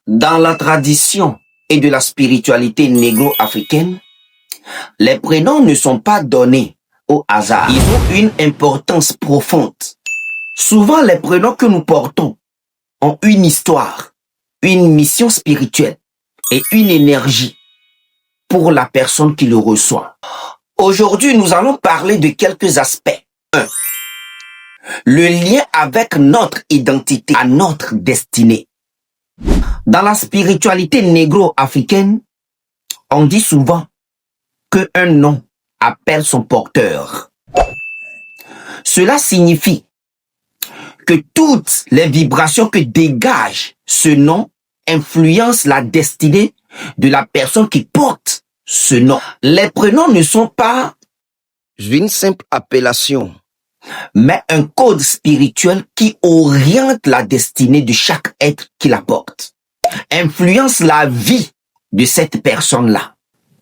Dans la tradition et de la spiritualité négro-africaine, les prénoms ne sont pas donnés au hasard. Ils ont une importance profonde. Souvent, les prénoms que nous portons ont une histoire, une mission spirituelle et une énergie pour la personne qui le reçoit. Aujourd'hui, nous allons parler de quelques aspects. 1. Le lien avec notre identité, à notre destinée. Dans la spiritualité négro-africaine, on dit souvent qu'un nom appelle son porteur. Cela signifie que toutes les vibrations que dégage ce nom influencent la destinée de la personne qui porte ce nom. Les prénoms ne sont pas une simple appellation, mais un code spirituel qui oriente la destinée de chaque être qui la porte, influence la vie de cette personne-là.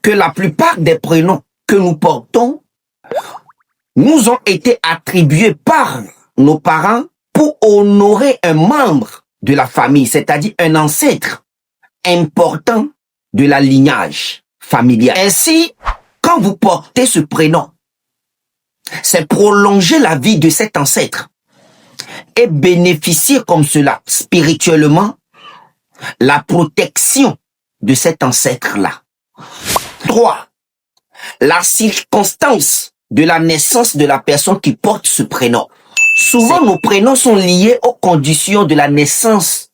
Que la plupart des prénoms que nous portons nous ont été attribués par nos parents pour honorer un membre de la famille, c'est-à-dire un ancêtre important de la lignage familiale. Ainsi, quand vous portez ce prénom, c'est prolonger la vie de cet ancêtre et bénéficier comme cela spirituellement la protection de cet ancêtre-là. 3. La circonstance de la naissance de la personne qui porte ce prénom. Souvent, nos prénoms sont liés aux conditions de la naissance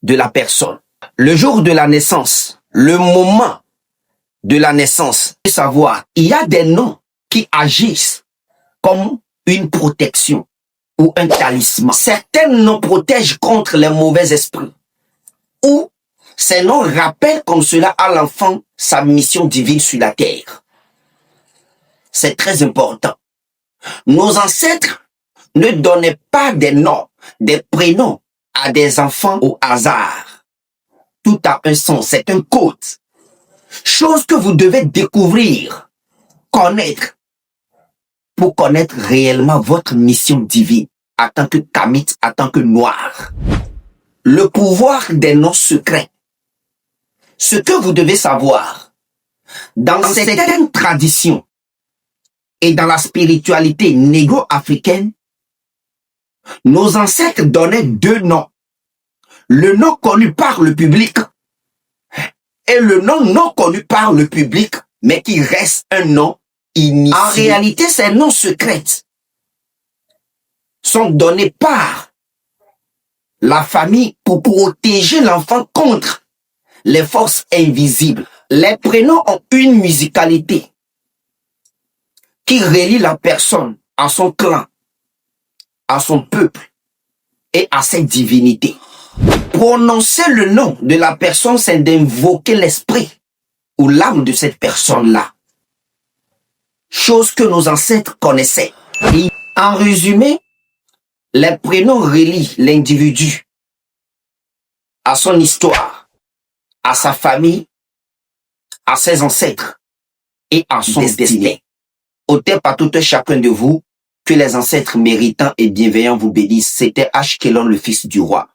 de la personne. Le jour de la naissance, le moment de la naissance, savoir, il y a des noms qui agissent comme une protection ou un talisman. Certains noms protègent contre les mauvais esprits. Ou ces noms rappellent comme cela à l'enfant sa mission divine sur la terre. C'est très important. Nos ancêtres ne donnaient pas des noms, des prénoms à des enfants au hasard. Tout a un sens, c'est un code. Chose que vous devez découvrir, connaître, pour connaître réellement votre mission divine en tant que Kamit, en tant que noir. Le pouvoir des noms secrets. Ce que vous devez savoir, dans certaines traditions et dans la spiritualité négro-africaine, nos ancêtres donnaient deux noms. Le nom connu par le public et le nom non connu par le public, mais qui reste un nom initié. En réalité, ces noms secrets sont donnés par la famille pour protéger l'enfant contre les forces invisibles. Les prénoms ont une musicalité qui relie la personne à son clan, à son peuple et à cette divinité. Prononcer le nom de la personne, c'est d'invoquer l'esprit ou l'âme de cette personne-là. Chose que nos ancêtres connaissaient. Et en résumé, les prénoms relient l'individu à son histoire, à sa famille, à ses ancêtres et à son destin. Ôtez par tout un chacun de vous, que les ancêtres méritants et bienveillants vous bénissent. C'était H. Kelon, le fils du roi.